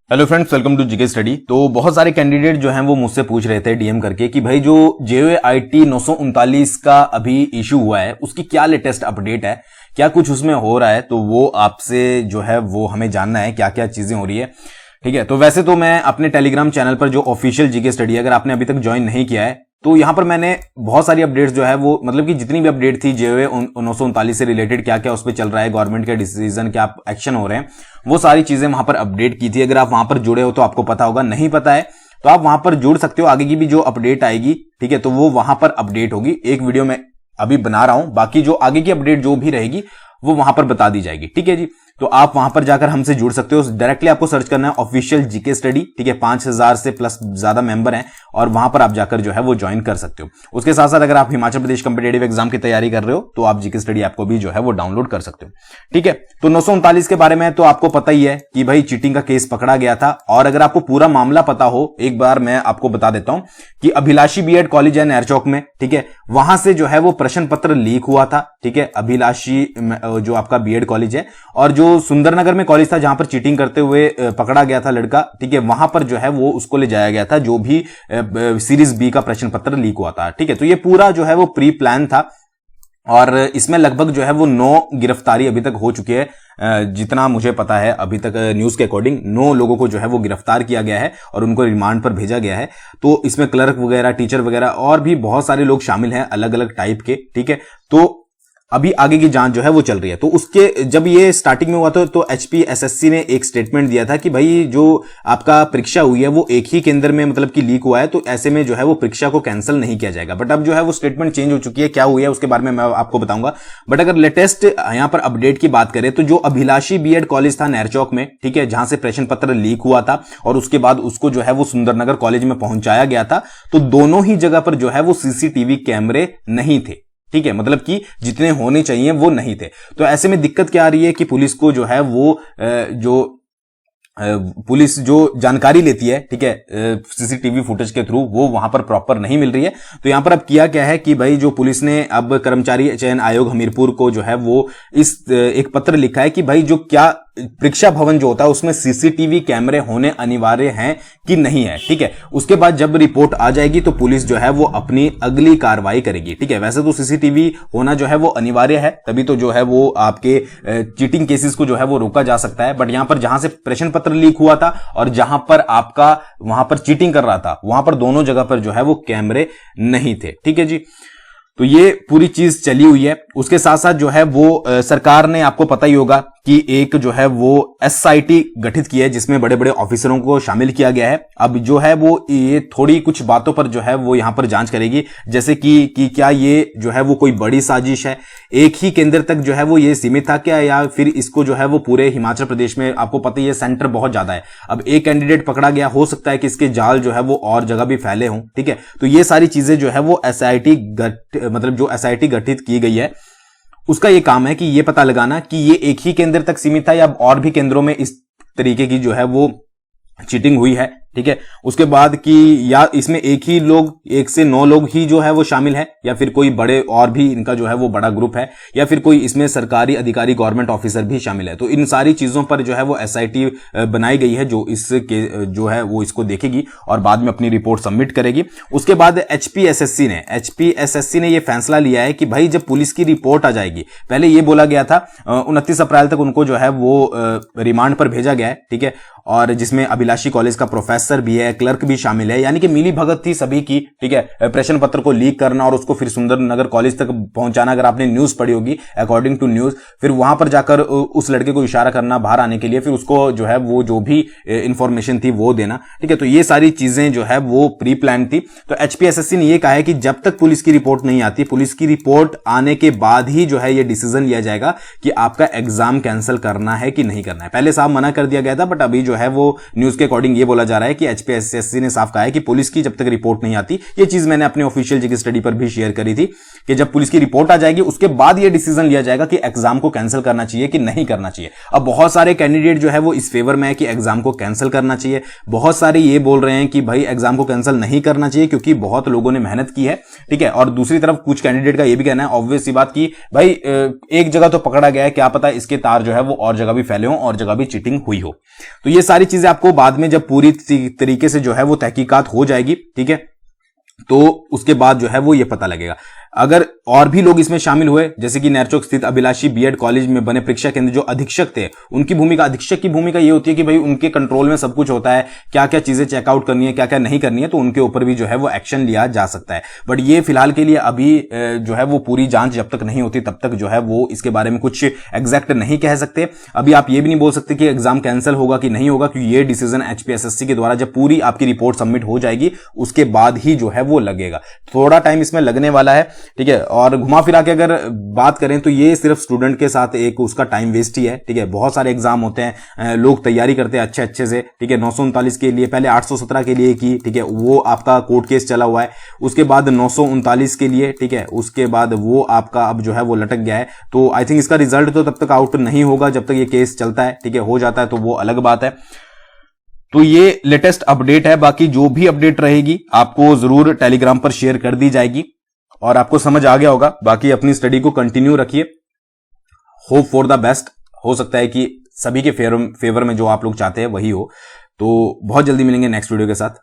Hello friends, welcome to GK study. तो बहुत सारे कैंडिडेट जो हैं वो मुझसे पूछ रहे थे डीएम करके कि भाई जो JOAIT 939 का अभी इशू हुआ है उसकी क्या लेटेस्ट अपडेट है, क्या कुछ उसमें हो रहा है। तो वो आपसे जो है वो हमें जानना है क्या क्या चीजें हो रही है। ठीक है, तो वैसे तो मैं अपने टेलीग्राम चैनल पर जो ऑफिशियल जीके स्टडी है, अगर आपने अभी तक ज्वाइन नहीं किया है तो यहां पर मैंने बहुत सारी अपडेट्स जो है वो मतलब कि जितनी भी अपडेट थी JOA 939 से रिलेटेड क्या क्या उस पर चल रहा है, गवर्नमेंट के डिसीजन क्या एक्शन हो रहे हैं, वो सारी चीजें वहां पर अपडेट की थी। अगर आप वहां पर जुड़े हो तो आपको पता होगा, नहीं पता है तो आप वहां पर जुड़ सकते हो। आगे की भी जो अपडेट आएगी, ठीक है, तो वो वहां पर अपडेट होगी। एक वीडियो में अभी बना रहा हूं, बाकी जो आगे की अपडेट जो भी रहेगी वो वहां पर बता दी जाएगी। ठीक है जी, तो आप वहां पर जाकर हमसे जुड़ सकते हो। डायरेक्टली आपको सर्च करना है ऑफिशियल जीके स्टडी, ठीक है, 5000 से प्लस ज्यादा मेंबर हैं और वहां पर आप जाकर जो है वो ज्वाइन कर सकते हो। उसके साथ साथ अगर आप हिमाचल प्रदेश कॉम्पिटिटिव एग्जाम की तैयारी कर रहे हो तो आप जीके स्टडी ऐप को भी जो है वो डाउनलोड कर सकते हो। ठीक है, तो 939 के बारे में तो आपको पता ही है कि भाई चीटिंग का केस पकड़ा गया था। और अगर आपको पूरा मामला पता हो, एक बार मैं आपको बता देता हूं कि अभिलाषी बीएड कॉलेज है नहरचौक में, ठीक है, वहां से जो है वो प्रश्न पत्र लीक हुआ था। ठीक है, अभिलाषी जो आपका बीएड कॉलेज है और जो सुंदरनगर में कॉलेज था जहां पर चीटिंग करते हुए पकड़ा गया था लड़का, ठीक है, वहां पर जो है वो उसको ले जाया गया था जो भी सीरीज बी का प्रश्न पत्र लीक हुआ था। ठीक है, तो ये पूरा जो है वो प्री प्लान था और इसमें लगभग जो है वो 9 गिरफ्तारी अभी तक हो चुकी है। जितना मुझे पता है अभी तक न्यूज के अकॉर्डिंग 9 लोगों को जो है वो गिरफ्तार किया गया है और उनको रिमांड पर भेजा गया है। तो इसमें क्लर्क वगैरह, टीचर वगैरह और भी बहुत सारे लोग शामिल हैं अलग अलग टाइप के। ठीक है, तो अभी आगे की जांच जो है वो चल रही है। तो उसके जब ये स्टार्टिंग में हुआ था तो HPSSC ने एक स्टेटमेंट दिया था कि भाई जो आपका परीक्षा हुई है वो एक ही केंद्र में मतलब कि लीक हुआ है, तो ऐसे में जो है वो परीक्षा को कैंसिल नहीं किया जाएगा। बट अब जो है वो स्टेटमेंट चेंज हो चुकी है, क्या हुई है उसके बारे में मैं आपको बताऊंगा। बट अगर लेटेस्ट यहां पर अपडेट की बात करें तो जो अभिलाषी बीएड कॉलेज था नहरचौक में, ठीक है, जहां से प्रश्न पत्र लीक हुआ था और उसके बाद उसको जो है वो सुंदरनगर कॉलेज में पहुंचाया गया था, तो दोनों ही जगह पर जो है वो CCTV कैमरे नहीं थे। ठीक है, मतलब कि जितने होने चाहिए वो नहीं थे। तो ऐसे में दिक्कत क्या आ रही है कि पुलिस को जो है वो पुलिस जो जानकारी लेती है, ठीक है, CCTV फुटेज के थ्रू, वो वहां पर प्रॉपर नहीं मिल रही है। तो यहां पर अब किया क्या है कि भाई जो पुलिस ने अब कर्मचारी चयन आयोग हमीरपुर को जो है वो इस एक पत्र लिखा है कि भाई जो क्या परीक्षा भवन जो होता है उसमें CCTV कैमरे होने अनिवार्य हैं कि नहीं है। ठीक है, उसके बाद जब रिपोर्ट आ जाएगी तो पुलिस जो है वो अपनी अगली कार्रवाई करेगी। ठीक है, वैसे तो CCTV होना जो है वो अनिवार्य है, तभी तो जो है वो आपके चीटिंग केसेस को जो है वो रोका जा सकता है। बट यहां पर जहां से प्रश्न पत्र लीक हुआ था और जहां पर आपका वहां पर चीटिंग कर रहा था, वहां पर दोनों जगह पर जो है वो कैमरे नहीं थे। ठीक है जी, तो ये पूरी चीज चली हुई है। उसके साथ साथ जो है वो सरकार ने, आपको पता ही होगा कि एक जो है वो SIT गठित की है जिसमें बड़े बड़े ऑफिसरों को शामिल किया गया है। अब जो है वो ये थोड़ी कुछ बातों पर जो है वो यहां पर जांच करेगी, जैसे कि क्या ये जो है वो कोई बड़ी साजिश है, एक ही केंद्र तक जो है वो ये सीमित था क्या, या फिर इसको जो है वो पूरे हिमाचल प्रदेश में, आपको पता ही है सेंटर बहुत ज्यादा है। अब एक कैंडिडेट पकड़ा गया, हो सकता है कि इसके जाल जो है वो और जगह भी फैले हों। ठीक है, तो ये सारी चीजें जो है वो SIT गठित की गई है, उसका ये काम है कि ये पता लगाना कि ये एक ही केंद्र तक सीमित है या और भी केंद्रों में इस तरीके की जो है वो चीटिंग हुई है। ठीक है, उसके बाद कि या इसमें एक ही लोग, 1 से 9 लोग ही जो है वो शामिल है, या फिर कोई बड़े और भी इनका जो है वो बड़ा ग्रुप है, या फिर कोई इसमें सरकारी अधिकारी, गवर्नमेंट ऑफिसर भी शामिल है। तो इन सारी चीजों पर जो है वो SIT बनाई गई है जो इसके जो है वो इसको देखेगी और बाद में अपनी रिपोर्ट सबमिट करेगी। उसके बाद HPSSC ने ये फैसला लिया है कि भाई जब पुलिस की रिपोर्ट आ जाएगी, पहले ये बोला गया था 29 अप्रैल तक उनको जो है वो रिमांड पर भेजा गया है। ठीक है, और जिसमें अभिलाषी कॉलेज का प्रोफेसर भी है, क्लर्क भी शामिल है, यानी कि मिली भगत थी सभी की। ठीक है, प्रश्न पत्र को लीक करना और उसको फिर सुंदरनगर कॉलेज तक पहुंचाना। अगर आपने न्यूज पढ़ी होगी, अकॉर्डिंग टू न्यूज, फिर वहां पर जाकर उस लड़के को इशारा करना बाहर आने के लिए, फिर उसको जो है वो जो भी इंफॉर्मेशन थी वो देना। ठीक है, तो ये सारी चीजें जो है वो प्री प्लान थी। तो HPSSC ने ये कहा है कि जब तक पुलिस की रिपोर्ट नहीं आती, पुलिस की रिपोर्ट आने के बाद ही जो है ये डिसीजन लिया जाएगा कि आपका एग्जाम कैंसिल करना है कि नहीं करना है। पहले साहब मना कर दिया गया था, बट अभी जो है वो न्यूज के अकॉर्डिंग ये बोला जा रहा है कि एचपीएसएससी ने साफ कहा है कि पुलिस की जब तक रिपोर्ट नहीं आती, ये चीज मैंने अपने ऑफिशियल जीके स्टडी पर भी शेयर करी थी कि जब पुलिस की रिपोर्ट आ जाएगी उसके बाद ये डिसीजन लिया जाएगा कि एग्जाम को कैंसिल करना चाहिए कि नहीं करना चाहिए। अब बहुत सारे कैंडिडेट जो है वो इस फेवर में है कि एग्जाम को कैंसिल करना चाहिए, बहुत सारे ये बोल रहे हैं कि भाई एग्जाम को कैंसिल नहीं करना चाहिए क्योंकि बहुत लोगों ने मेहनत की है, ठीक है। और दूसरी तरफ कुछ कैंडिडेट का ये भी कहना है ऑब्वियस सी बात कि भाई एक जगह तो पकड़ा गया है, क्या पता इसके तार जो है वो और जगह भी फैले हो और जगह भी चीटिंग हुई हो। तो ये सारी चीजें आपको बाद में जब पूरी तरीके से जो है वो तहकीकात हो जाएगी, ठीक है, तो उसके बाद जो है वो ये पता लगेगा। अगर और भी लोग इसमें शामिल हुए, जैसे कि नैरचौक स्थित अभिलाषी बीएड कॉलेज में बने परीक्षा केंद्र जो अधीक्षक थे, उनकी भूमिका, अधीक्षक की भूमिका ये होती है कि भाई उनके कंट्रोल में सब कुछ होता है, क्या क्या चीजें चेकआउट करनी है, क्या क्या नहीं करनी है, तो उनके ऊपर भी जो है वो एक्शन लिया जा सकता है। बट ये फिलहाल के लिए अभी जो है वो पूरी जांच जब तक नहीं होती तब तक जो है वो इसके बारे में कुछ एग्जैक्ट नहीं कह सकते। अभी आप ये भी नहीं बोल सकते कि एग्जाम कैंसिल होगा कि नहीं होगा, क्योंकि ये डिसीजन एचपीएसएससी के द्वारा जब पूरी आपकी रिपोर्ट सबमिट हो जाएगी उसके बाद ही जो है वो लगेगा। थोड़ा टाइम इसमें लगने वाला है, ठीक है। और घुमा फिरा के अगर बात करें तो ये सिर्फ स्टूडेंट के साथ एक उसका टाइम वेस्ट ही है, ठीक है। बहुत सारे एग्जाम होते हैं, लोग तैयारी करते हैं अच्छे अच्छे से, ठीक है। 939 के लिए पहले 817 के लिए की, ठीक है, वो आपका कोर्ट केस चला हुआ है, उसके बाद 939 के लिए, ठीक है, उसके बाद वो आपका अब जो है वो लटक गया है। तो आई थिंक इसका रिजल्ट तो तब तक आउट नहीं होगा जब तक ये केस चलता है, ठीक है। हो जाता है तो वो अलग बात है। तो ये लेटेस्ट अपडेट है, बाकी जो भी अपडेट रहेगी आपको जरूर टेलीग्राम पर शेयर कर दी जाएगी और आपको समझ आ गया होगा। बाकी अपनी स्टडी को कंटिन्यू रखिए, होप फॉर द बेस्ट। हो सकता है कि सभी के फेवर में जो आप लोग चाहते हैं वही हो। तो बहुत जल्दी मिलेंगे नेक्स्ट वीडियो के साथ।